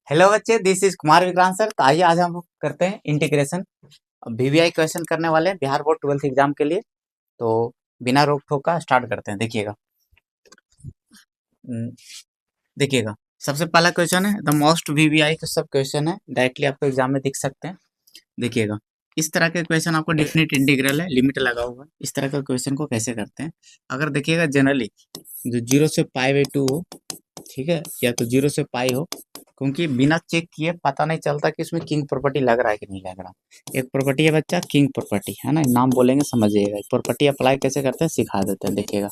Hello बच्चे, this is Kumar Vikrant sir. तो आइए आज हम करते हैं इंटीग्रेशन। वीवीआई क्वेश्चन करने वाले हैं बिहार बोर्ड 12th एग्जाम के लिए। तो बिना रोक टोक का स्टार्ट करते हैं। देखिएगा। हम्म, देखिएगा। सबसे पहला क्वेश्चन है द मोस्ट वीवीआई का सब क्वेश्चन है, डायरेक्टली आपको एग्जाम में दिख सकते हैं। देखिएगा, इस तरह के क्वेश्चन आपको डेफिनेट इंटीग्रल है, लिमिट लगा हुआ है। इस तरह का क्वेश्चन को कैसे करते हैं? अगर देखिएगा जनरली जो 0 से π/2 हो, ठीक है, या तो 0 से π हो, क्योंकि बिना चेक किए पता नहीं चलता कि इसमें किंग प्रॉपर्टी लग रहा है कि नहीं लग रहा। एक प्रॉपर्टी है बच्चा, किंग प्रॉपर्टी, है ना, नाम बोलेंगे समझिएगा। प्रॉपर्टी अप्लाई कैसे करते हैं सिखा देते हैं। देखिएगा,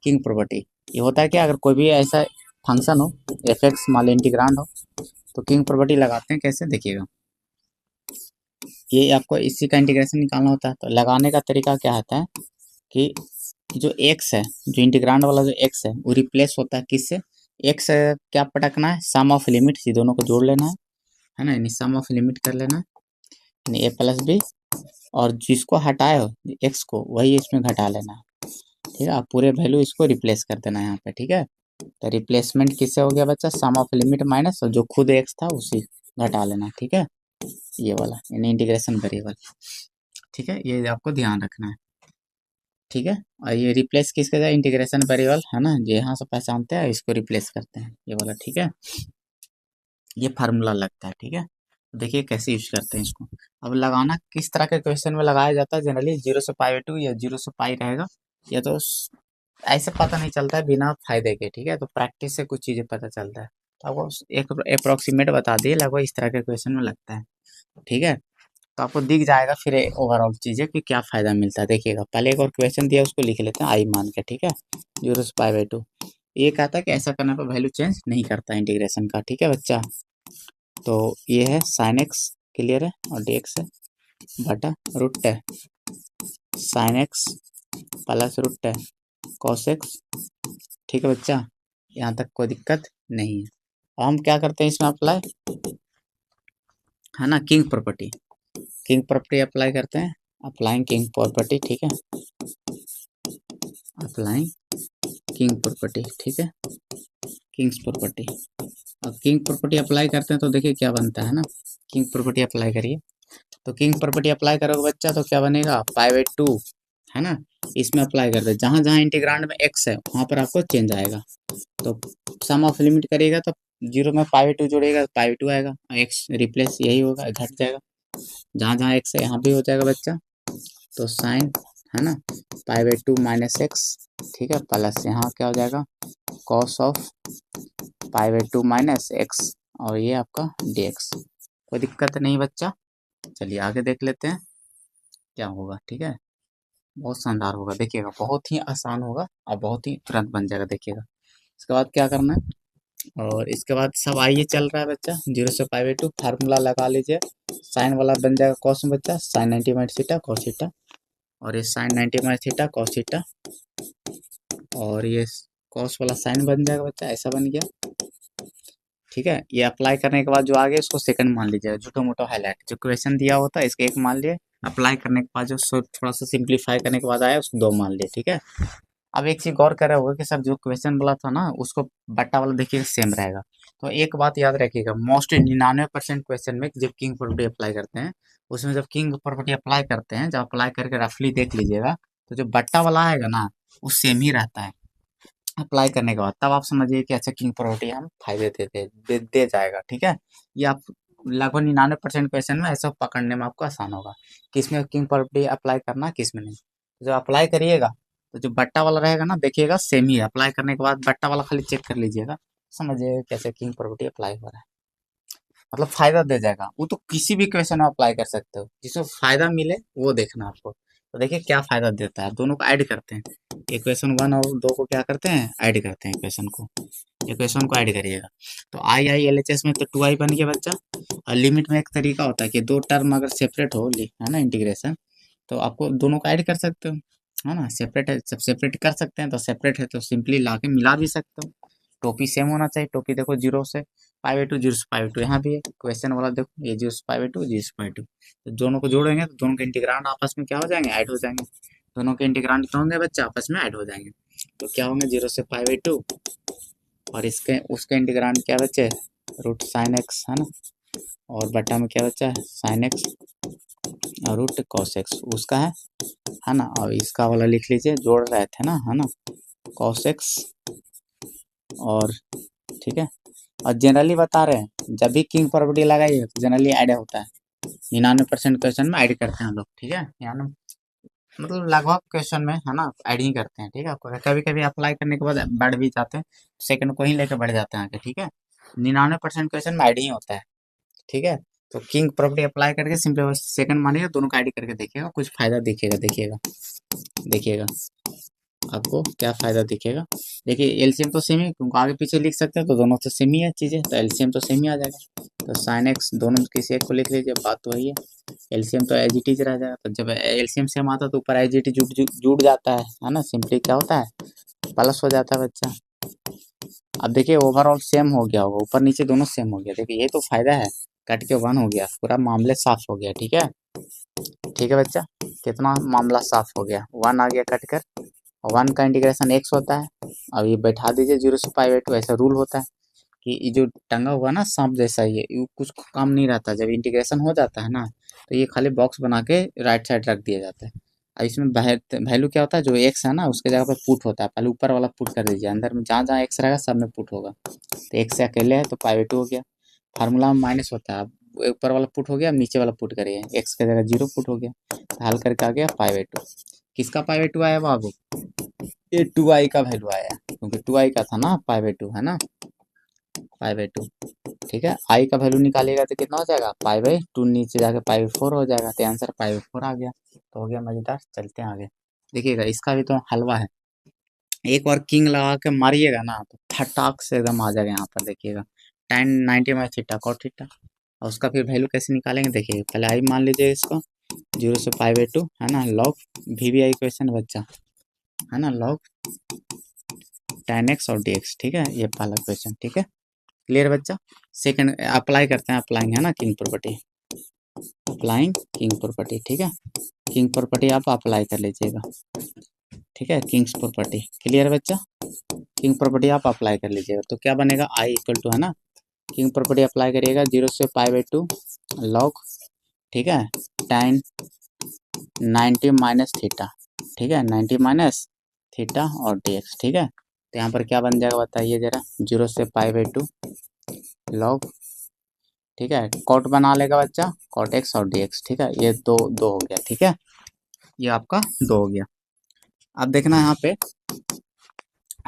किंग प्रॉपर्टी ये होता है कि अगर कोई भी ऐसा फंक्शन हो, एफ एक्स मान लीजिए इंटीग्रांड हो, तो किंग प्रॉपर्टी लगाते हैं। कैसे? देखिएगा, ये आपको इसी का इंटीग्रेशन निकालना होता है। तो लगाने का तरीका क्या होता है कि जो एक्स है, जो इंटीग्रांड वाला जो एक्स है, वो रिप्लेस होता है किससे? एक्स क्या पटकना है? सम ऑफ लिमिट, ये दोनों को जोड़ लेना है ना, यानी सम ऑफ लिमिट कर लेना है, यानी ए प्लस बी, और जिसको हटाए हो एक्स को, वही इसमें घटा लेना है। ठीक है, आप पूरे वैल्यू इसको रिप्लेस कर देना है यहाँ पे। ठीक है, तो रिप्लेसमेंट किससे हो गया बच्चा? सम ऑफ लिमिट माइनस, और जो खुद एक्स था उसी घटा लेना। ठीक है, ये वाला यानी इंटीग्रेशन वेरिएबल। ठीक है, ये आपको ध्यान रखना है। ठीक है, और ये रिप्लेस किसके जाए? इंटीग्रेशन वेरिएबल, है ना, जो यहाँ से पहचानते हैं इसको रिप्लेस करते हैं, ये वाला। ठीक है, ये फार्मूला लगता है। ठीक है, देखिए कैसे यूज करते हैं इसको। अब लगाना किस तरह के क्वेश्चन में लगाया जाता है? जनरली 0 से π/2 या 0 से π रहेगा, या तो ऐसे पता नहीं चलता है बिना फायदे के। ठीक है, तो प्रैक्टिस से कुछ चीजें पता चलता है। तो आपको एक अप्रोक्सीमेट बता दिए, लगभग इस तरह के क्वेश्चन में लगता है। ठीक है, तो आपको दिख जाएगा फिर ओवरऑल चीजें कि क्या फायदा मिलता है। देखिएगा, पहले एक और क्वेश्चन दिया, उसको लिख लेते हैं आई मान के। ठीक है, 0 से π/2 ये कहता है कि ऐसा करने पर वैल्यू चेंज नहीं करता इंटीग्रेशन का। ठीक है बच्चा, तो ये है साइन एक्स, क्लियर है, और डी एक्स है बटा रूट है साइन एक्स प्लस रूट है कॉस एक्स। ठीक है बच्चा, यहाँ तक कोई दिक्कत नहीं है। और हम क्या करते हैं इसमें अप्लाई, है ना, किंग प्रॉपर्टी अप्लाई करते हैं। अप्लाइंग किंग प्रॉपर्टी, ठीक है, अप्लाइंग किंग प्रॉपर्टी। ठीक है, किंग्स प्रॉपर्टी। अब किंग प्रॉपर्टी अप्लाई करते हैं तो देखिए क्या बनता है ना। किंग प्रॉपर्टी अप्लाई करिए, तो किंग प्रॉपर्टी अप्लाई करोगे बच्चा तो क्या बनेगा? π/2, है ना, इसमें अप्लाई कर दे। जहां जहां इंटीग्रांड में x है वहां पर आपको चेंज आएगा। तो सम ऑफ लिमिट करिएगा तो 0 में π/2 जोड़िएगा तो π/2 आएगा, x रिप्लेस यही होगा, घट जाएगा। जहां जहां x है यहाँ भी हो जाएगा बच्चा, तो साइन, है ना, π/2 माइनस एक्स, ठीक है, प्लस यहाँ क्या हो जाएगा? कॉस ऑफ π/2 माइनस एक्स, और ये आपका dx। कोई दिक्कत नहीं बच्चा। चलिए आगे देख लेते हैं क्या होगा। ठीक है, बहुत शानदार होगा। देखिएगा, बहुत ही आसान होगा और बहुत ही तुरंत बन जाएगा। देखिएगा, इसके बाद क्या करना है, और इसके बाद सब आइए चल रहा है बच्चा, 0 से π/2 फार्मूला लगा लीजिए। साइन वाला बन जाएगा कॉस में बच्चा, sine 90 minus theta cos theta, और ये sine 90 minus theta cos theta, और ये कॉस वाला साइन बन जाएगा बच्चा, ऐसा बन गया। ठीक है, ये अप्लाई करने के बाद जो आगे इसको सेकंड मान लीजिएगा, छोटा मोटा हाईलाइट जो क्वेश्चन दिया होता है इसके एक मान लिए। अप्लाई करने के बाद जो थोड़ा सा सिंप्लीफाई करने के बाद आया उसको 2 मान लिए। ठीक है, अब एक चीज गौर कर रहे होगा कि सर जो क्वेश्चन बोला था ना उसको बट्टा वाला देखिए सेम रहेगा। तो एक बात याद रखिएगा, मोस्ट 99% क्वेश्चन में जब किंग प्रॉपर्टी अप्लाई करते हैं, उसमें जब किंग प्रॉपर्टी अप्लाई करते हैं, जब अप्लाई करके रफली देख लीजिएगा, तो जो बट्टा वाला आएगा ना वो सेम ही रहता है। अप्लाई करने के बाद तब आप समझिए कि अच्छा किंग प्रॉपर्टी हम फायदे दे जाएगा। ठीक है, ये आप लगभग 99% क्वेश्चन में ऐसा पकड़ने में आपको आसान होगा कि इसमें किंग प्रॉपर्टी अप्लाई करना किस में नहीं। तो जब अप्लाई करिएगा तो जो बट्टा वाला रहेगा ना, देखिएगा सेम ही है। अप्लाई करने के बाद बट्टा वाला खाली चेक कर लीजिएगा, समझिएगा कैसे किंग प्रॉपर्टी अप्लाई हो रहा है। मतलब फायदा दे जाएगा, वो तो किसी भी क्वेश्चन में अप्लाई कर सकते हो, जिसमें फायदा मिले वो देखना आपको। तो देखिए क्या फायदा देता है, दोनों को ऐड करते हैं। इक्वेशन 1 और 2 को क्या करते हैं? ऐड करते हैं इक्वेशन को। इक्वेशन को ऐड करिएगा तो आई LHS में तो 2i बन गया बच्चा। और लिमिट में एक तरीका होता है कि दो टर्म अगर सेपरेट हो, है ना, इंटीग्रेशन, तो आपको दोनों को ऐड कर सकते हो, है ना। सेपरेट है, जब सेपरेट कर सकते हैं तो सेपरेट है तो सिंपली ला के मिला भी सकते हो। टोपी सेम होना चाहिए। टोपी देखो 0 से π/2, 0 से π/2 यहाँ भी है। क्वेश्चन वाला देखो, ये 0 से π/2, 0 से π/2, तो दोनों को जोड़ेंगे तो दोनों के इंटीग्रांड आपस में क्या हो जाएंगे? ऐड हो जाएंगे। दोनों के इंटीग्रांड क्या होंगे बच्चा? आपस में ऐड हो जाएंगे। तो क्या होंगे? 0 से π/2, और इसके उसके इंटीग्रांड क्या बच्चे? रूट साइन एक्स है ना, और बटा में क्या बचा है साइन एक्स और रूट कॉस एक्स उसका है ना। और इसका वाला लिख लीजिए, जोड़ रहे थे ना, है ना, कॉस एक्स और ठीक है। और जनरली बता रहे हैं जब भी किंग प्रॉपर्टी लगाइए तो जनरली ऐड होता है, 99% क्वेश्चन में ऐड करते हैं हम लोग, ठीक है। यानी मतलब लगभग क्वेश्चन में है ना ऐड ही करते हैं, ठीक है। कभी कभी अप्लाई करने के बाद बढ़ भी जाते हैं, सेकंड को ही लेकर बढ़ जाते हैं आगे, ठीक है। 99% क्वेश्चन में ऐड ही होता है, ठीक है। तो किंग प्रॉपर्टी अप्लाई करके सिंपली बस सेकंड मानिएगा, दोनों का ऐड करके देखिएगा, कुछ फायदा दिखेगा, देखिएगा देखिएगा आपको क्या फायदा दिखेगा। देखिए एलसीएम तो सेम ही, क्योंकि आगे पीछे लिख सकते हैं तो दोनों तो सेम ही है चीजें, तो एलसीएम तो सेम ही आ जाएगा। तो साइन एक्स दोनों किसी एक को लिख लीजिए, बात तो वही है। एलसीएम तो एज इट इज रह जाएगा, तो जब एलसीएम सेम आता है तो ऊपर एज इट इज जुड़ जाता है ना, सिंपली क्या होता है प्लस हो जाता है बच्चा। अब देखिए ओवरऑल सेम हो गया होगा, ऊपर नीचे दोनों सेम हो गया, देखिए ये तो फायदा है। कट के 1 हो गया, पूरा मामले साफ हो गया, ठीक है। ठीक है बच्चा, कितना मामला साफ हो गया, 1 आ गया कट कर। 1 का इंटीग्रेशन एक्स होता है। अब ये बैठा दीजिए 0 से पाई बाई 2, ऐसा रूल होता है कि ये जो टंगा हुआ ना सांप जैसा, ये कुछ काम नहीं रहता। जब इंटीग्रेशन हो जाता है ना तो ये खाली बॉक्स बना के राइट साइड रख दिया जाता है। और इसमें वैल्यू क्या होता है, जो एक्स है ना उसके जगह पर पुट होता है, पहले ऊपर वाला पुट कर दीजिए, अंदर में जहाँ जहाँ एक्स रहेगा सब में पुट होगा। तो एक्स से अकेले है तो पाई बाई 2 हो गया, फार्मूला में माइनस होता है। अब ऊपर वाला पुट हो गया, अब नीचे वाला पुट करिए, एक्स की जगह 0 पुट हो गया, तो हल करके आ गया पाई बाई 2। किसका पाई बाई 2 आया बाबू, ये 2i का वैल्यू आया, क्योंकि 2i का था ना पाई बाई 2 है ना, पाई बाई 2, ठीक है। आई का वैल्यू निकालिएगा तो कितना हो जाएगा पाई बाई 2, नीचे जाके पाई बाई 4 हो जाएगा, तो आंसर पाई बाई 4 आ गया। तो हो गया मजेदार, चलते हैं आगे। देखिएगा इसका भी तो हलवा है, एक बार किंग लगा के मारिएगा ना तो फटाक से एकदम आ जाएगा यहाँ पर, देखिएगा tan 90 minus theta cot theta. और उसका फिर वैल्यू कैसे निकालेंगे, देखिए पहले आई मान लीजिए इसको 0 से पाई बाई 2 है ना, लॉग वी आई क्वेश्चन बच्चा है ना, लॉग tan x और dx, ठीक है, ये पहला क्वेश्चन, ठीक है। क्लियर बच्चा। सेकंड अप्लाई करते हैं, अप्लाइंग है ना king property, applying king property, ठीक है। किंग प्रॉपर्टी आप अप्लाई कर लीजिएगा, ठीक है, किंग्स प्रॉपर्टी। क्लियर बच्चा, किंग प्रॉपर्टी आप अप्लाई कर लीजिएगा तो क्या बनेगा आई इक्वल टू है ना, किंग प्रॉपर्टी अप्लाई करिएगा 0 से पाई बाई 2 लॉग, ठीक है, tan 90 माइनस थीटा, ठीक है, 90 माइनस थीटा और dx, ठीक है। तो यहाँ पर क्या बन जाएगा बताइए जरा, 0 से पाई बाई 2 लॉग, ठीक है, कॉट बना लेगा बच्चा कॉट एक्स और dx, ठीक है, ये दो दो हो गया, ठीक है, ये आपका 2 हो गया। अब देखना यहाँ पे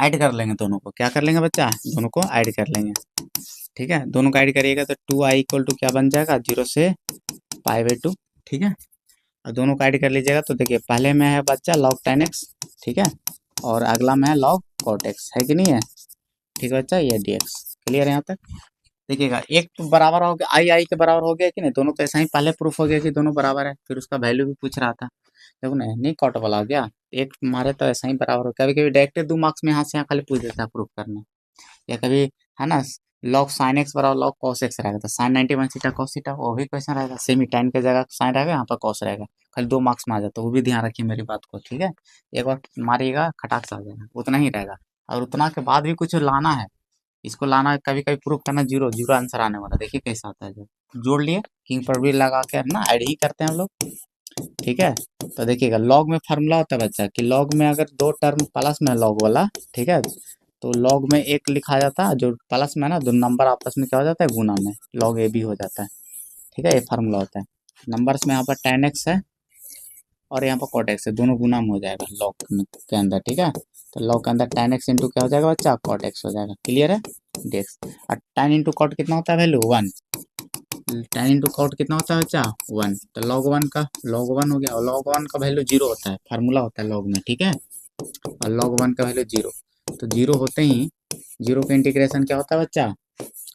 ऐड कर लेंगे दोनों को, क्या कर लेंगे बच्चा, दोनों को ऐड कर लेंगे, ठीक है। दोनों को ऐड करिएगा तो 2i इक्वल टू क्या बन जाएगा 0 से पाई बाई 2, ठीक है। और दोनों को ऐड कर लीजिएगा तो देखिए पहले में है बच्चा log tan x, ठीक है, और अगला में है log cot x, है कि नहीं है, ठीक है बच्चा, ये dx। क्लियर है यहाँ तक। देखिएगा एक तो बराबर हो गया, आई के बराबर हो गया कि नहीं, दोनों तो ऐसा ही पहले प्रूफ हो गया कि दोनों बराबर है, फिर उसका वैल्यू भी पूछ रहा था, देखो नहीं कॉट वाला हो गया, एक मारे तो ऐसा ही बराबर हो, कभी कभी डायरेक्ट 2 मार्क्स में यहाँ से यहाँ खाली पूछ देता है प्रूफ करने, या कभी है ना लॉग साइन एक्स बराबर लॉग कॉस एक्स रहेगा, तो sine 90 minus theta cos theta वो भी क्वेश्चन रहेगा, सेम ही tan के जगह साइन रहेगा, यहाँ पर कॉस रहेगा, खाली 2 मार्क्स में आ जाता है, वो भी ध्यान रखिए मेरी बात को, ठीक है। एक बार मारिएगा खटाक से आ जाएगा, उतना ही रहेगा। और उतना के बाद भी कुछ लाना है, इसको लाना है, कभी कभी प्रूफ करना, जीरो जीरो आंसर आने वाला, देखिए कैसा आता है। जब जोड़ लिए किंग पर भी लगा के ना ऐड ही करते हैं हम लोग, ठीक है। तो देखिएगा लॉग में फार्मूला होता है बच्चा कि लॉग में अगर 2 टर्म प्लस में लॉग वाला, ठीक है, तो लॉग में एक लिखा जाता है, जो प्लस में ना 2 नंबर आपस में क्या हो जाता है गुना में, लॉग ए बी हो जाता है, ठीक है, ये फार्मूला होता है। नंबर्स में यहाँ पर tan x है और यहाँ पर cot x है, दोनों गुना में हो जाएगा लॉग के अंदर, ठीक है। तो लॉग के अंदर tan x इंटू क्या हो जाएगा बच्चा cot x हो जाएगा, क्लियर है dx। और tan इंटू कॉट कितना होता है वैल्यू 1, tan इंटू कॉट कितना होता है बच्चा 1, तो log 1 का log 1 हो गया, और log 1 का वैल्यू 0 होता है, फार्मूला होता है log में, ठीक है, और log 1 का वैल्यू 0, तो 0 होते ही 0 का इंटीग्रेशन क्या होता है बच्चा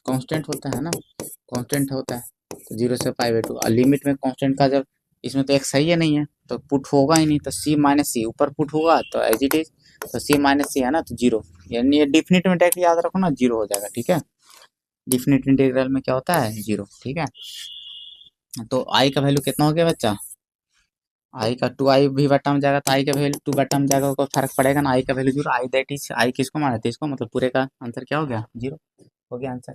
कांस्टेंट होता है ना, कांस्टेंट होता है, तो 0 से पाई बाई 2, और लिमिट में कांस्टेंट का जब इसमें तो एक सही है नहीं है तो पुट होगा ही नहीं, तो c माइनस सी ऊपर पुट होगा तो एज इट इज, तो c माइनस सी है ना तो 0, यानी ये डिफिनिट में डायरेक्ट याद रखो ना 0 हो जाएगा, ठीक है। डिफिनिट इंटीग्रल में क्या होता है 0, ठीक है। तो i का वैल्यू कितना हो गया बच्चा, आई का 2i भी बटा में जाएगा तो आई का वैल्यू 2 बटा में जाएगा, कोई फर्क पड़ेगा ना, आई का value 0, I that is I किसको माना था इसको, मतलब पूरे का आंसर क्या हो गया 0 हो गया आंसर।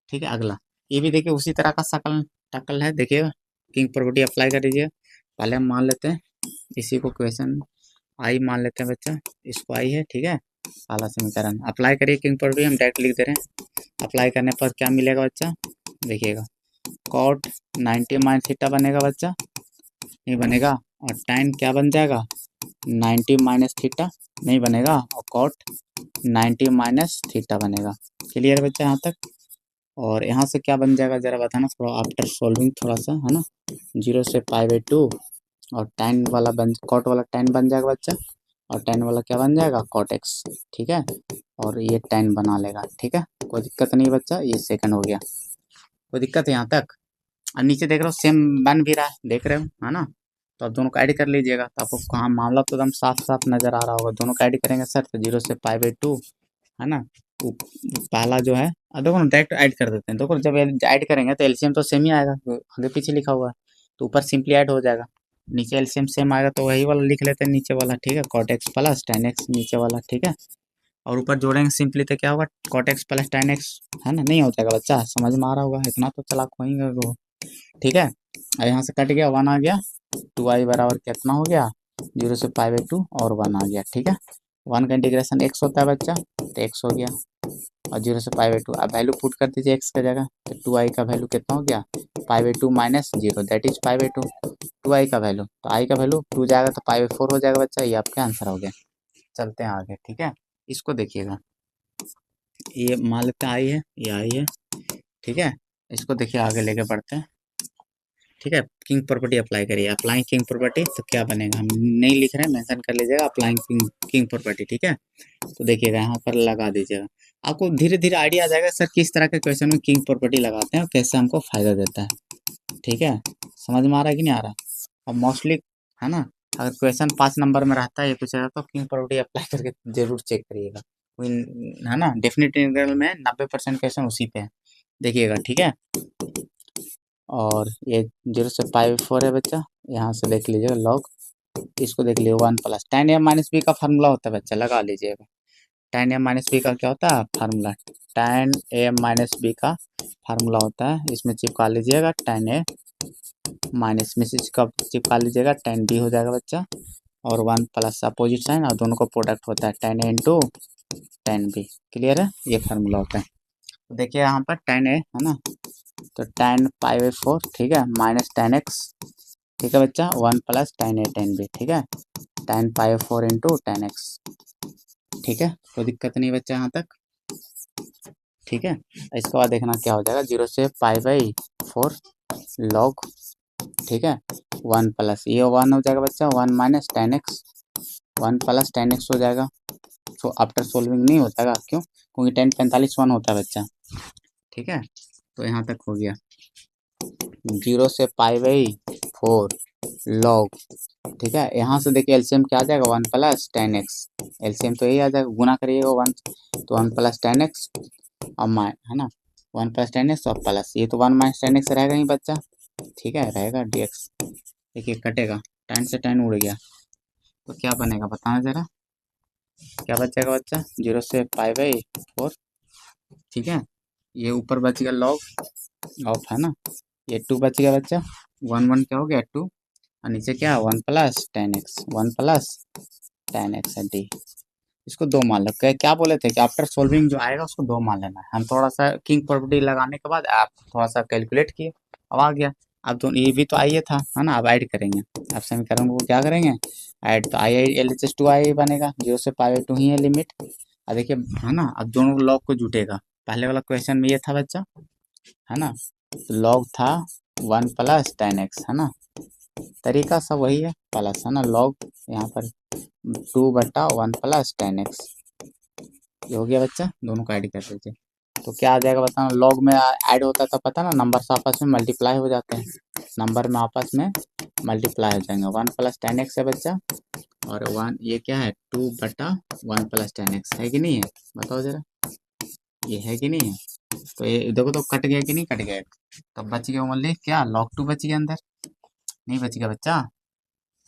ठीक है। अगला ये भी देखिए उसी तरह का शकल टकल है, देखिएगा। किंग प्रॉपर्टी अप्लाई कर दीजिए। पहले हम मान लेते हैं इसी को क्वेश्चन आई मान लेते हैं बच्चा, इसको आई है, ठीक है। पहला समीकरण अप्लाई करिए किंग प्रॉपर्टी, हम डायरेक्ट लिख दे रहे हैं। अप्लाई करने पर क्या मिलेगा बच्चा, देखिएगा। कॉट 90 माइनस थीटा बनेगा बच्चा, नहीं बनेगा। और tan क्या बन जाएगा, 90 माइनस थीटा नहीं बनेगा, और कॉट 90 माइनस थीटा बनेगा। क्लियर बच्चा यहाँ तक। और यहाँ से क्या बन जाएगा जरा बताना, थोड़ा आफ्टर सॉल्विंग थोड़ा सा, है ना। 0 से π/2 और tan वाला कॉट वाला tan बन जाएगा बच्चा, और tan वाला क्या बन जाएगा, कॉट एक्स, ठीक है। और ये tan बना लेगा, ठीक है। कोई दिक्कत नहीं बच्चा, ये सेकंड हो गया। कोई दिक्कत है यहाँ तक। और नीचे देख रहे हो सेम बन भी रहा है, देख रहे हो, है ना। तो आप दोनों को ऐड कर लीजिएगा, तो आपको कहाँ मामला तो एकदम साफ साफ नजर आ रहा होगा। दोनों को ऐड करेंगे सर तो 0 से π/2, है ना। पहला जो है, देखो ना डायरेक्ट ऐड कर देते हैं। देखो जब ऐड करेंगे तो एलसीएम तो सेम ही आएगा, आगे पीछे लिखा हुआ है, तो ऊपर सिंपली ऐड हो जाएगा। नीचे एलसीएम सेम आएगा तो वही वाला लिख लेते हैं नीचे वाला, ठीक है। Cot x plus tan x नीचे वाला, ठीक है। और ऊपर जोड़ेंगे सिंपली तो क्या होगा, cot x plus tan x, है ना। नहीं हो जाएगा बच्चा, समझ में आ रहा होगा, इतना तो चलाक होएंगे वो, ठीक है। और यहाँ से कट गया, 1 आ गया। 2i बराबर कितना हो गया, 0 से π/2 और 1 आ गया, ठीक है। 1 का इंटीग्रेशन x होता है बच्चा, तो x हो गया। और 0 से π/2 अब वैल्यू पुट कर दीजिए x का जगह, तो 2i का वैल्यू कितना हो गया, π/2 माइनस 0 दैट इज π/2। 2i का वैल्यू, तो i का वैल्यू 2 जाएगा तो π/4 हो जाएगा बच्चा, ये आपका आंसर हो गया। चलते हैं आगे, ठीक है। इसको देखिएगा, ये मान लेते हैं आई है, ये आई है, ठीक है। इसको देखिए आगे लेके बढ़ते हैं, ठीक है। किंग प्रॉपर्टी अप्लाई करिए, अप्लाई किंग प्रॉपर्टी तो क्या बनेगा, हम नहीं लिख रहे हैं, मेंशन कर लीजिएगा अप्लाइंग किंग प्रॉपर्टी, ठीक है। तो देखिएगा यहाँ पर लगा दीजिएगा, आपको धीरे धीरे आइडिया आ जाएगा सर किस तरह के क्वेश्चन में किंग प्रॉपर्टी लगाते हैं और कैसे हमको फायदा देता है, ठीक है। समझ में आ रहा है कि नहीं आ रहा। और मोस्टली, है ना, अगर क्वेश्चन 5 नंबर में रहता है ये पूछेगा तो किंग प्रॉपर्टी अप्लाई करके जरूर चेक करिएगा, है ना। डेफिनेट इंटीग्रल में 90% क्वेश्चन उसी पे है, देखिएगा, ठीक है। और ये 0 से π/4 है बच्चा, यहाँ से देख लीजिएगा लॉग, इसको देख लीजिए 1 plus tan a minus b का फार्मूला होता है बच्चा, लगा लीजिएगा। tan a माइनस बी का क्या होता है formula, tan a minus b का फार्मूला होता है, इसमें चिपका लीजिएगा tan a माइनस में से चिपका लीजिएगा tan b हो जाएगा बच्चा, और 1 प्लस अपोजिट साइन, और दोनों को प्रोडक्ट होता है tan a into tan b। Clear है, ये फार्मूला होता है। तो देखिए यहाँ पर tan a है ना, तो tan π/4, ठीक है, माइनस tan x, ठीक है बच्चा, 1 plus tan a tan b, ठीक है। tan π/4 इंटू tan x, ठीक है। कोई दिक्कत नहीं बच्चा यहाँ तक, ठीक है। इसके बाद देखना क्या हो जाएगा, 0 से π/4 लॉग, ठीक है, 1 प्लस ये 1 हो जाएगा बच्चा, 1 minus tan x, 1 plus tan x हो जाएगा। तो आफ्टर सोल्विंग नहीं हो जाएगा, क्यों, क्योंकि tan 45 1 होता है बच्चा, ठीक है। तो यहाँ तक हो गया, 0 से π/4 लॉग, ठीक है। यहाँ से देखिए एलसीएम क्या आ जाएगा, 1 प्लस tan x, एलसीएम तो यही आ जाएगा, गुना करिएगा 1, तो 1 प्लस tan x, और है ना, 1 प्लस tan x और प्लस ये तो 1 माइनस tan x रहेगा ही बच्चा, ठीक है, रहेगा dx। देखिए कटेगा, tan से tan उड़ गया, तो क्या बनेगा बताना जरा, क्या बचेगा बच्चा, 0 से π/4, ठीक है। ये ऊपर बच गया लॉग ऑफ, है ना, ये 2 बच गया बच्चा, 1 1 क्या हो गया 2, और नीचे क्या 1 plus tan x, 1 plus tan x है डी। इसको 2 मान लो, क्या बोले थे कि आफ्टर सोल्विंग जो आएगा उसको 2 मान लेना है। हम थोड़ा सा किंग प्रॉपर्टी लगाने के बाद आप थोड़ा सा कैलकुलेट किए, अब आ गया। अब तो ये भी तो आई था, है ना, अब ऐड करेंगे, अब समीकरण को क्या करेंगे ऐड, तो I I L H S 2i बनेगा, 0 से π/2 ही है लिमिट। अब देखिए, है ना, अब दोनों लॉग को जुटेगा। पहले वाला क्वेश्चन में ये था बच्चा, है ना, लॉग था 1 प्लस tan x, है ना, तरीका सब वही है, प्लस, है ना, लॉग यहाँ पर 2/1 प्लस tan x, ये हो गया बच्चा, दोनों को ऐड कर दीजिए। तो क्या आ जाएगा बताना, लॉग में ऐड होता है तो पता ना, नंबर आपस में मल्टीप्लाई हो जाते हैं, नंबर में आपस में मल्टीप्लाई हो जाएंगे। 1 प्लस tan x है बच्चा, और 1 ये क्या है 2/1 प्लस tan x, है कि नहीं है, बताओ जरा, ये है कि नहीं है। तो ये देखो तो कट गया कि नहीं कट गया, तो बच गया ओनली क्या log 2 बच गया, अंदर नहीं बच गया बच्चा,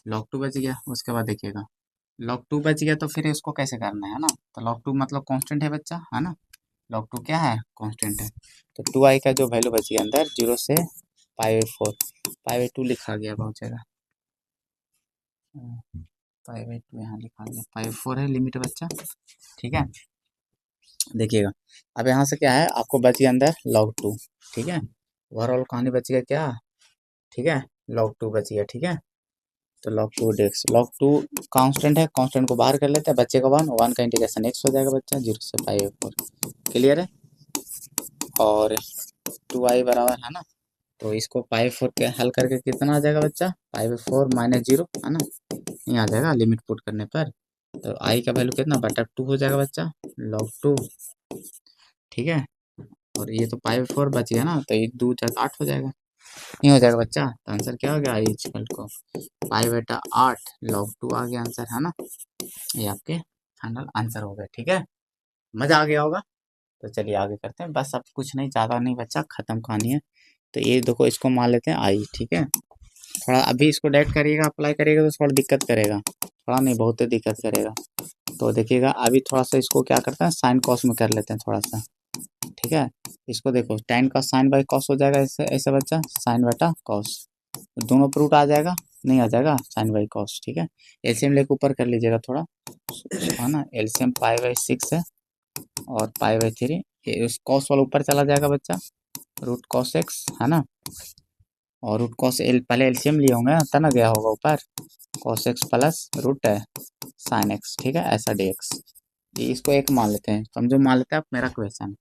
log 2 बच गया। उसके बाद देखिएगा log 2 बच गया, तो फिर इसको कैसे करना है ना, तो log 2 मतलब कांस्टेंट है बच्चा, है ना, log 2 क्या है कांस्टेंट है। तो 2i का जो वैल्यू बच गया अंदर 0 से π/4, π/2 लिखा गया बहुत जगह, π/2 यहाँ लिखा गया, π/4 है लिमिट बच्चा, ठीक है। देखिएगा अब यहाँ से क्या है, आपको बच गया अंदर log 2, ठीक है। ओवरऑल कहानी बच गया क्या, ठीक है, log 2 बच गया, ठीक है। तो log 2 log 2 कांस्टेंट है, कांस्टेंट को बाहर कर लेते हैं, बच्चे का 1 का इंटीग्रेशन x हो जाएगा बच्चा, 0 से π/4, क्लियर है। और 2i बराबर है ना, तो इसको π/4 के हल करके कितना आ जाएगा बच्चा, π/4 - 0 है ना, नहीं आ जाएगा लिमिट पुट करने पर। तो i का वैल्यू कितना बटा 2 हो जाएगा बच्चा, log 2, ठीक है। और ये तो π/4 बच गया ना, तो ये 2 × 8 हो जाएगा, नहीं हो जाएगा बच्चा। तो आंसर क्या हो गया, i इक्वल को π/8 log 2 आ गया आंसर, है ना। ये आपके फाइनल आंसर हो गए, ठीक है। मजा आ गया होगा। तो चलिए आगे करते हैं, बस अब कुछ नहीं, ज़्यादा नहीं बच्चा, खत्म कहानी है। तो ये देखो, इसको मान लेते हैं आई, ठीक है। थोड़ा अभी इसको डायरेक्ट करिएगा, अप्लाई करिएगा तो थोड़ा दिक्कत करेगा, थोड़ा नहीं बहुत दिक्कत करेगा। तो देखिएगा अभी थोड़ा सा इसको क्या करते हैं, साइन कॉस में कर लेते हैं थोड़ा सा, ठीक है। इसको देखो, tan का साइन बाई कॉस हो जाएगा, ऐसे ऐसे बच्चा, साइन बटा कॉस, दोनों पर रूट आ जाएगा, नहीं आ जाएगा साइन बाई कॉस, ठीक है। एलसीएम लेके ऊपर कर लीजिएगा थोड़ा, है ना। एलसीएम π/6 है और π/3, ये उस कॉस वाला ऊपर चला जाएगा बच्चा, रूट कॉस एक्स, है ना। और रूट कॉस एल पहले एलसीएम लिए होंगे तब ना गया होगा ऊपर, कॉस एक्स प्लस रूट है साइन एक्स, ठीक है, ऐसा dx। ये इसको एक मान लेते हैं, समझो मान लेते हैं आप मेरा क्वेश्चन।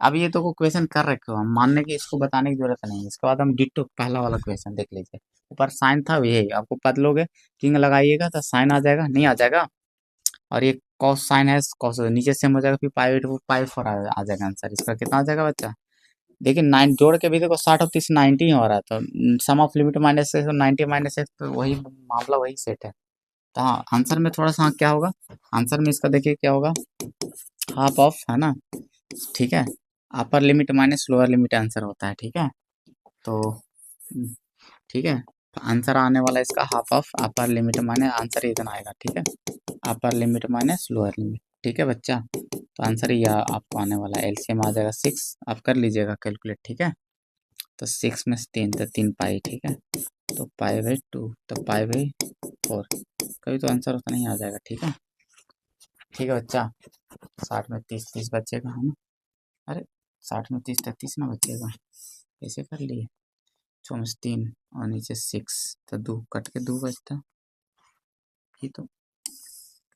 अब ये तो को क्वेश्चन कर रखे हो हम, मानने की इसको बताने की जरूरत नहीं है। इसके बाद हम डिटो पहला वाला क्वेश्चन देख लीजिए, ऊपर साइन था, यही आपको पद लोगे, किंग लगाइएगा तो साइन आ जाएगा, नहीं आ जाएगा। और ये कॉस साइन है, कॉस नीचे सेम हो जाएगा, फिर π/4 आ जाएगा आंसर। इसका कितना आ जाएगा बच्चा, देखिए 9 जोड़ के भी देखो, 60 और 30 90 ही हो रहा है, तो सम ऑफ लिमिट माइनस से 90 - x, तो वही मामला वही सेट है। तो हाँ, आंसर में थोड़ा सा हाँ, क्या होगा आंसर में इसका, देखिए क्या होगा, हाफ ऑफ, है ना, ठीक है। Upper limit minus lower limit answer होता है, ठीक है। तो ठीक है, तो आंसर आने वाला है इसका half of upper limit minus, answer इतना आएगा, ठीक है, upper limit minus lower limit, ठीक है बच्चा। तो आंसर ये आपको आने वाला है, एलसीएम आ जाएगा 6, आप कर लीजिएगा कैलकुलेट, ठीक है। तो 6 में से 3 तो 3 पाई, ठीक है। तो π/2 तो π/4, कभी तो आंसर उतना ही आ जाएगा, ठीक है, ठीक है बच्चा। 60 में 30 30 बचेगा, है ना, अरे 60 में 30 33 ना बचेगा, कैसे कर लिए, 6 में से 3 और नीचे 6, तो 2 कट के 2 बचता, ये तो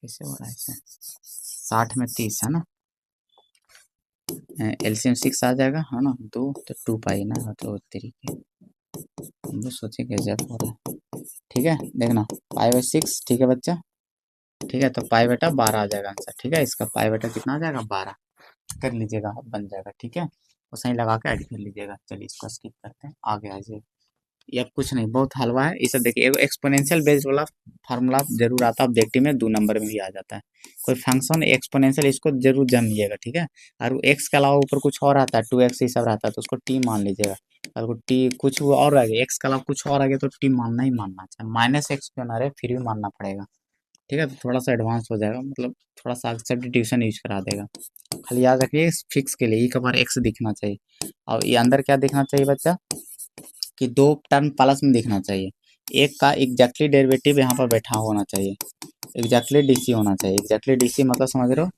कैसे हो रहा है ऐसे, 60 में 30 है ना, एलसीएम 6 आ जाएगा, है ना, 2 तो 2 पाई ना, तो तरीके हम लोग सोचे कैसे हो रहा है, ठीक है। देखना π/6, ठीक है बच्चा, ठीक है। तो π/12 आ जाएगा आंसर, ठीक है। इसका π/, कितना आ जाएगा 12, कर लीजिएगा, बन जाएगा, ठीक है। और सही लगा के ऐड कर लीजिएगा। चलिए इसको स्किप करते हैं, आगे आ जाइए। ये अब कुछ नहीं, बहुत हलवा है, इसे देखिए, एगो एक्सपोनेंशियल बेस्ड वाला फार्मूला जरूर आता है ऑब्जेक्टिव में, 2 नंबर में भी आ जाता है। कोई फंक्शन एक्सपोनेंशियल, इसको जरूर जानिएगा, ठीक है। और एक्स के अलावा ऊपर कुछ और आता है, 2x ये सब रहता है, तो उसको टी मान लीजिएगा। अगर टी कुछ और आ गया, एक्स के अलावा कुछ और आ गया, तो टी मानना ही मानना चाहिए, -x क्यों ना रहे, फिर भी मानना पड़ेगा, ठीक है। तो थोड़ा सा एडवांस हो जाएगा, मतलब थोड़ा सा सब्स्टिट्यूशन यूज करा देगा। खाली याद रखिए, फिक्स के लिए एक बार एक्स दिखना चाहिए, और ये अंदर क्या दिखना चाहिए बच्चा, कि 2 टर्म प्लस में दिखना चाहिए, एक का एग्जैक्टली डेरिवेटिव यहाँ पर बैठा होना चाहिए, एग्जैक्टली डीसी होना चाहिए, एग्जैक्टली डीसी मतलब समझ रहे हो,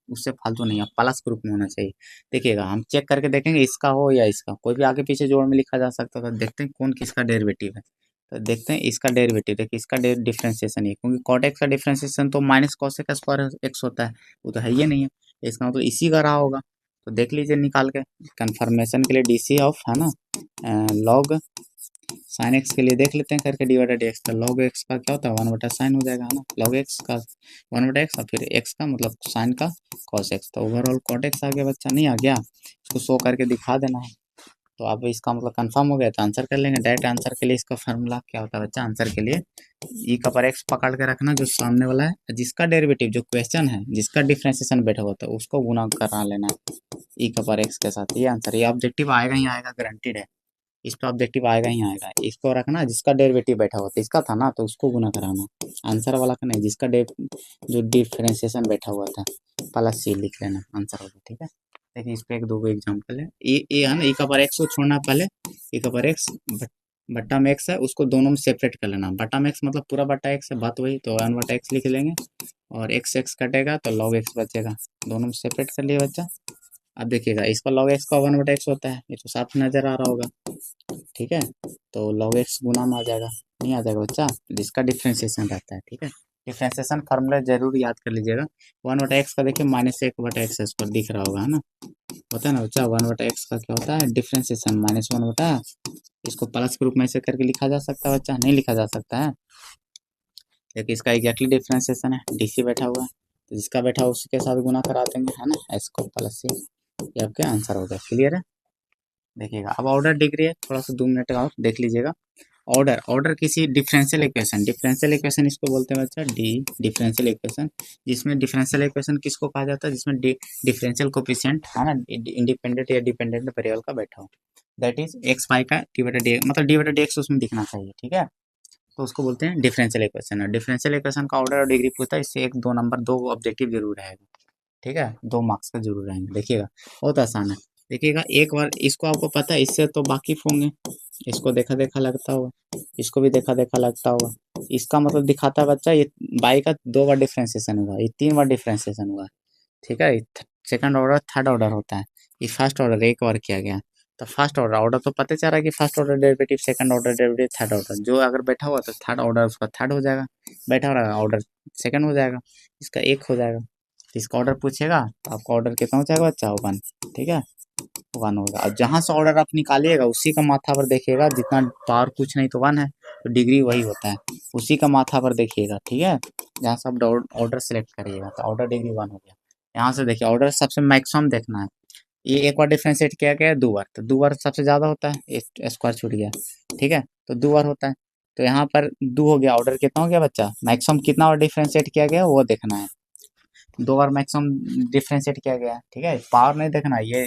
उससे फालतू नहीं है, प्लस ग्रुप में होना चाहिए। देखिएगा हम चेक करके देखेंगे इसका हो या इसका, कोई भी आगे पीछे जोड़ में लिखा जा सकता है, तो देखते हैं कौन किसका डेरिवेटिव है। तो देखते हैं इसका डेरिवेटिव, देखिए इसका डिफ्रेंसिएशन है, क्योंकि कॉट एक्स का डिफ्रेंसिएशन तो माइनस कॉस का स्क्वायर एक्स होता है, वो तो है ही नहीं है, इसका मतलब इसी का रहा होगा। तो देख लीजिए निकाल के, कंफर्मेशन के लिए डीसी ऑफ, है ना, लॉग साइन एक्स के लिए देख लेते हैं करके, डिवाइडेड एक्स, तो लॉग एक्स का क्या होता है 1/sin हो जाएगा, है ना, लॉग एक्स का 1/x, और फिर एक्स का मतलब साइन का कॉस एक्स, तो ओवरऑल कॉट एक्स आ गया बच्चा, नहीं आ गया, इसको शो करके दिखा देना है। तो अब इसका मतलब कंफर्म हो गया, तो आंसर कर लेंगे डायरेक्ट। आंसर के लिए इसका फार्मूला क्या होता है बच्चा, आंसर के लिए ई का पर एक्स पकड़ के रखना, जो सामने वाला है, जिसका डेरिवेटिव जो क्वेश्चन है, जिसका डिफ्रेंसिएशन बैठा होता है, उसको गुना करा लेना है ई का पर एक्स के साथ, ये आंसर, ये ऑब्जेक्टिव आएगा ही आएगा, गारंटीड है, इस पे ऑब्जेक्टिव आएगा ही आएगा। इसको रखना जिसका डेरिवेटिव बैठा हुआ था, इसका था ना, तो उसको गुना कराना, आंसर वाला का नहीं, जिसका जो डिफरेंशिएशन बैठा हुआ था, प्लस सी लिख लेना, आंसर होगा, ठीक है। देखिए इस पे एक दो एग्जाम्पल है। ए है ना, ई का पावर एक्स को छोड़ना पहले, ई का पावर एक्स बट्टा में एक्स है, उसको दोनों में सेपरेट कर लेना। बट्टा में एक्स मतलब पूरा बट्टा एक्स है, बात वही, तो वन बटा एक्स लिख लेंगे और एक्स एक्स कटेगा तो लॉग एक्स बचेगा, दोनों में सेपरेट कर लिया बच्चा। अब देखिएगा इसका लॉग एक्स का वन बटा एक्स होता है, ये तो साफ नजर आ रहा होगा, ठीक है। तो log x गुना में आ जाएगा, नहीं आ जाएगा बच्चा, जिसका डिफ्रेंसिएशन रहता है, ठीक है। डिफ्रेंसिएशन फार्मूला जरूर याद कर लीजिएगा। वन बटा एक्स का देखिए माइनस एक बटा एक्स इस पर दिख रहा होगा, है ना, होता है ना बच्चा। वन बटा एक्स का क्या होता है, डिफ्रेंसिएशन माइनस वन बटा, इसको प्लस के रूप में ऐसे करके लिखा जा सकता है बच्चा, नहीं लिखा जा सकता है। देखिए इसका एग्जैक्टली डिफ्रेंसिएशन है, डीसी बैठा हुआ है, तो जिसका बैठा हुआ उसी के साथ गुना करा देंगे, है ना, एस को प्लस से, ये आपका आंसर हो गया। क्लियर है। देखिएगा अब ऑर्डर डिग्री है, थोड़ा सा 2 मिनट का और देख लीजिएगा। ऑर्डर, ऑर्डर किसी डिफरेंशियल इक्वेशन, डिफरेंशियल इक्वेशन इसको बोलते हैं बच्चा डी डिफरेंशियल इक्वेशन, जिसमें डिफरेंशियल इक्वेशन किसको कहा जाता है, जिसमें डिफरेंशियल कोफिशिएंट है ना, इंडिपेंडेंट या डिपेंडेंट वेरिएबल का बैठा हो, दैट इज एक्स वाई का डी बटा डी, मतलब डी बटा डी एक्स उसमें दिखना चाहिए, ठीक है। तो उसको बोलते हैं डिफरेंशियल इक्वेशन। और डिफरेंशियल इक्वेशन का ऑर्डर और डिग्री पूछता है, इससे एक दो नंबर, दो ऑब्जेक्टिव जरूर रहेगा, ठीक है, 2 मार्क्स का जरूर रहेंगे। देखिएगा बहुत आसान है। देखिएगा एक बार इसको आपको पता है, इससे तो वाकिफ होंगे, इसको देखा देखा लगता होगा, इसको भी देखा देखा लगता होगा। इसका मतलब दिखाता है बच्चा, ये बाई का 2 बार डिफ्रेंसिएशन हुआ, ये 3 बार डिफ्रेंसिएशन हुआ, ठीक है। सेकंड ऑर्डर थर्ड ऑर्डर होता है, ये फर्स्ट ऑर्डर एक बार किया गया। तो फर्स्ट ऑर्डर ऑर्डर तो पता चल रहा है कि first order derivative, second order derivative, third order, जो अगर बैठा हुआ तो थर्ड ऑर्डर उसका थर्ड हो जाएगा, बैठा रहा ऑर्डर सेकंड हो जाएगा, इसका एक हो जाएगा। तो इसका ऑर्डर पूछेगा तो आपका ऑर्डर कितना हो जाएगा बच्चा, 1, ठीक है, 1 होगा। अब जहां से ऑर्डर आप निकालिएगा उसी का माथा पर देखिएगा, जितना पावर कुछ नहीं तो 1 है, तो डिग्री वही होता है, उसी का माथा पर देखिएगा, ठीक है। जहाँ से आप ऑर्डर सेलेक्ट करिएगा तो ऑर्डर डिग्री 1 हो गया। यहाँ से देखिए ऑर्डर सबसे मैक्सिमम देखना है, ये एक बार डिफ्रेंशिएट किया गया है 2 बार, तो 2 बार सबसे ज्यादा होता है, स्क्वायर छूट गया, ठीक है, तो 2 बार होता है। तो यहाँ पर 2 हो गया, ऑर्डर कितना हो गया बच्चा, मैक्सिमम कितना बार डिफ्रेंशिएट किया गया वो देखना है। 2 बार मैक्सिमम डिफ्रेंशिएट किया गया है, ठीक है, पावर नहीं देखना, ये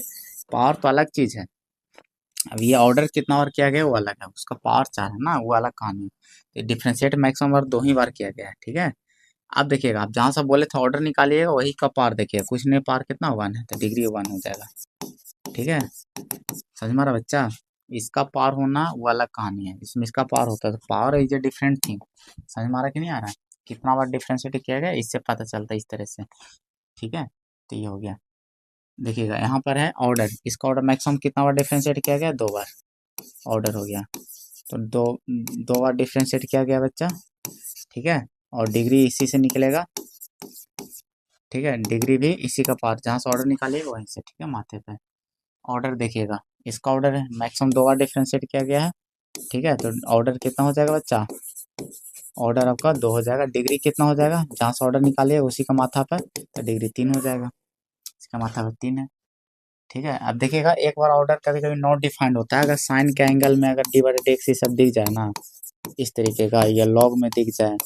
पावर तो अलग चीज है। अब ये ऑर्डर कितना बार किया गया वो अलग है, उसका पावर 4 है ना, वो अलग कहानी है। तो डिफ्रेंशिएट मैक्सिमम बार 2 ही बार किया गया है, ठीक है। अब देखिएगा आप जहाँ से बोले थे ऑर्डर निकालिएगा वही का पावर देखिएगा, कुछ नहीं, पावर कितना 1 है, तो डिग्री 1 हो जाएगा, ठीक है। समझ मारा बच्चा, इसका पावर होना वो अलग कहानी है, इसमें इसका पावर होता है, तो power is a different thing. समझ मारा कि नहीं आ रहा है, कितना बार डिफ्रेंशिएट किया गया इससे पता चलता है इस तरह से, ठीक है। तो ये हो गया। देखिएगा यहाँ पर है ऑर्डर, इसका ऑर्डर मैक्सिमम कितना बार डिफ्रेंशिएट किया गया, 2 बार, ऑर्डर हो गया। तो दो बार डिफ्रेंशिएट किया गया बच्चा, ठीक है, और डिग्री इसी से निकलेगा, ठीक है, डिग्री भी इसी का पावर, जहाँ से ऑर्डर निकालिएगा वहीं से, ठीक है, माथे पे ऑर्डर देखिएगा, इसका ऑर्डर है मैक्सिमम 2 बार डिफ्रेंशिएट किया गया है, ठीक है, तो ऑर्डर कितना हो जाएगा बच्चा, ऑर्डर आपका 2 हो जाएगा। डिग्री कितना हो जाएगा, जहाँ से ऑर्डर निकालिएगा उसी का माथा पर, तो डिग्री 3 हो जाएगा, इसका माथा पर 3 है, ठीक है। अब देखिएगा एक बार ऑर्डर कभी कभी नॉट डिफाइंड होता है, अगर साइन के एंगल में अगर डी बटे एक्स ये सब दिख जाए ना, इस तरीके का, या लॉग में दिख जाए,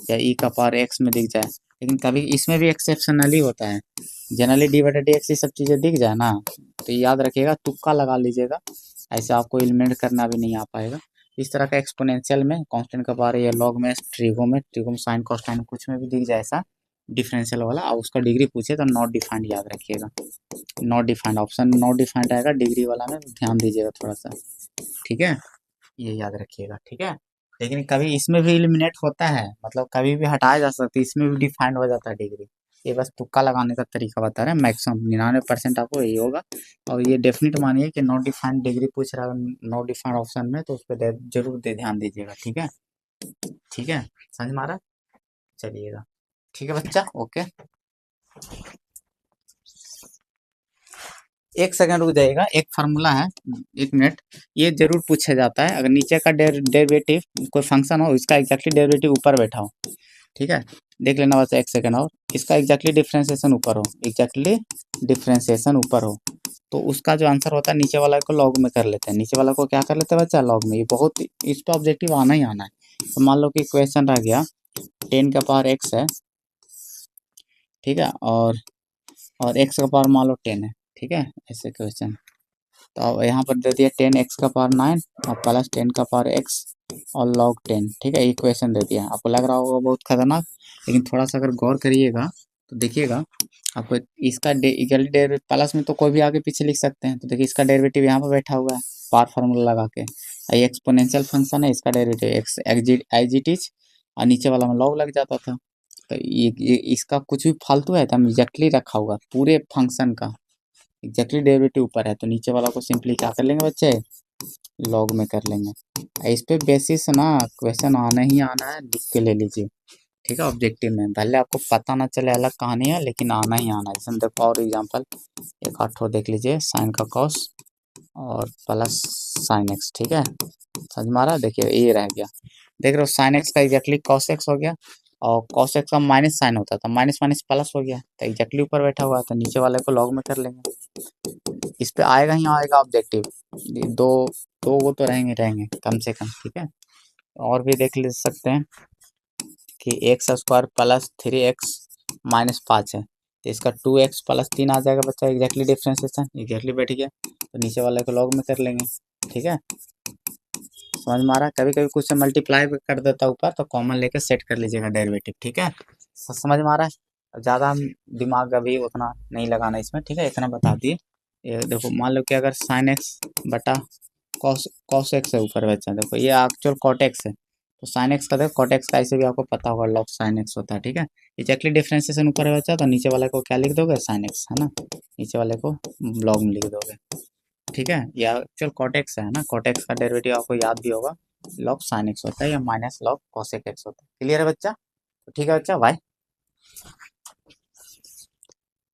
या ई का पावर एक्स में दिख जाए, लेकिन कभी इसमें भी एक्सेप्शनली होता है, जनरली डी बटे एक्स ये सब चीज़ें दिख जाए ना, तो याद रखिएगा, तुक्का लगा लीजिएगा, ऐसे आपको एलिमिनेट करना भी नहीं आ पाएगा। इस तरह का एक्सपोनेंशियल में कांस्टेंट का पावर, या लॉग में, ट्रिगो में साइन कॉस्टाइन कुछ में भी दिख जाए ऐसा डिफरेंशियल वाला, और उसका डिग्री पूछे तो नॉट डिफाइंड याद रखिएगा, not defined epsilon naught defined आएगा डिग्री वाला में, ध्यान दीजिएगा थोड़ा सा, ठीक है, ये याद रखिएगा, ठीक है। लेकिन कभी इसमें भी एलिमिनेट होता है, मतलब कभी भी हटाया जा सकता है, इसमें भी डिफाइंड हो जाता है डिग्री, ये बस तुक्का लगाने का तरीका बता रहे हैं, मैक्सिमम 99% आपको यही होगा। और ये डेफिनेट मानिए कि नॉट डिफाइंड डिग्री पूछ रहा है नॉट डिफाइंड ऑप्शन में, तो उस पर जरूर ध्यान दीजिएगा, ठीक है, ठीक है, समझ में आ रहा, चलिएगा, ठीक है बच्चा, ओके। 1 सेकंड रुक जाइएगा, एक फार्मूला है, 1 मिनट, ये जरूर पूछा जाता है, अगर नीचे का डेरिवेटिव कोई फंक्शन हो, इसका एग्जैक्टली डेरिवेटिव ऊपर बैठा हो, ठीक है, देख लेना बस 1 सेकंड, और इसका एग्जैक्टली डिफ्रेंसिएशन ऊपर हो, एग्जैक्टली डिफ्रेंसिएशन ऊपर हो, तो उसका जो आंसर होता है नीचे वाला को लॉग में कर लेते हैं, नीचे वाला को क्या कर लेते हैं बच्चा, लॉग में, ये बहुत, इस पर ऑब्जेक्टिव आना ही आना है। तो मान लो कि क्वेश्चन रह गया 10 का पावर x है, ठीक है, और x का पावर मान लो 10 है, ठीक है, ऐसे क्वेश्चन, तो अब यहाँ पर दे दिया 10x का पावर 9 और प्लस 10 का पावर x और log 10, ठीक है, इक्वेशन दे दिया, आपको लग रहा होगा बहुत खतरनाक, लेकिन थोड़ा सा अगर गौर करिएगा तो देखिएगा आपको इसका इक्वल डेरिवेटिव प्लस में तो कोई भी आगे पीछे लिख सकते हैं। तो देखिए इसका डेरिवेटिव यहाँ पर बैठा हुआ है पावर फार्मूला लगा के। ये एक्सपोनेंशियल फंक्शन है, इसका डेरिवेटिव एक्स एग्जिटिज और नीचे वाला में लॉग लग जाता था। तो ये इसका कुछ भी फालतू है तो हम एग्जैक्टली रखा हुआ पूरे फंक्शन का एग्जैक्टली डेरिवेटिव ऊपर है, तो नीचे वाला को सिंपली क्या कर लेंगे बच्चे, लॉग में कर लेंगे। इस पे बेसिस ना क्वेश्चन आना ही आना है, लिख के ले लीजिए, ठीक है। ऑब्जेक्टिव में भले आपको पता ना चले अलग कहानी है, लेकिन आना ही आना है। जैसे देखो और एग्जांपल एक आठ ठो देख लीजिए, साइन का कॉस और प्लस साइन एक्स, ठीक है। समझ में आ रहा है? देखिए ये रह गया, देख रहे हो साइन एक्स का एग्जैक्टली कॉस एक्स हो गया, और कॉस एक्स का माइनस साइन होता था, माइनस माइनस प्लस हो गया, तो एग्जैक्टली ऊपर बैठा हुआ है, तो नीचे वाले को लॉग में कर लेंगे। इस पे आएगा ही आएगा ऑब्जेक्टिव, दो दो वो तो रहेंगे रहेंगे कम से कम, ठीक है। और भी देख ले सकते हैं कि x square plus 3x minus 5 है, तो इसका 2x प्लस 3 आ जाएगा बच्चा, एग्जैक्टली डिफ्रेंसिएशन एग्जैक्टली बैठ गया, तो नीचे वाले को लॉग में कर लेंगे, ठीक है। समझ में आ रहा है? कभी कभी कुछ से मल्टीप्लाई कर देता ऊपर, तो कॉमन लेके सेट कर लीजिएगा डेरिवेटिव, ठीक है। समझ में आ रहा है? ज़्यादा हम दिमाग अभी उतना नहीं लगाना इसमें, ठीक है, इतना बता दिए। ये देखो मान लो कि अगर साइन एक्स बटा कॉस एक्स है ऊपर बच्चा, देखो ये एक्चुअल कॉट एक्स है, तो साइन एक्स का देखो कॉट एक्स का ऐसे भी आपको पता होगा लॉग साइन एक्स होता है, ठीक है। एग्जैक्टली डिफ्रेंसिएशन ऊपर है बच्चा, तो नीचे वाले को क्या लिख दोगे, साइन एक्स, है ना, नीचे वाले को लॉग में लिख दोगे, ठीक है। या एक्चुअल कॉट एक्स है ना, कॉट एक्स का डेरिवेटिव आपको याद भी होगा, लॉग साइन एक्स होता है या माइनस लॉग कॉसेक एक्स होता है। क्लियर है बच्चा? तो ठीक है बच्चा, बाय।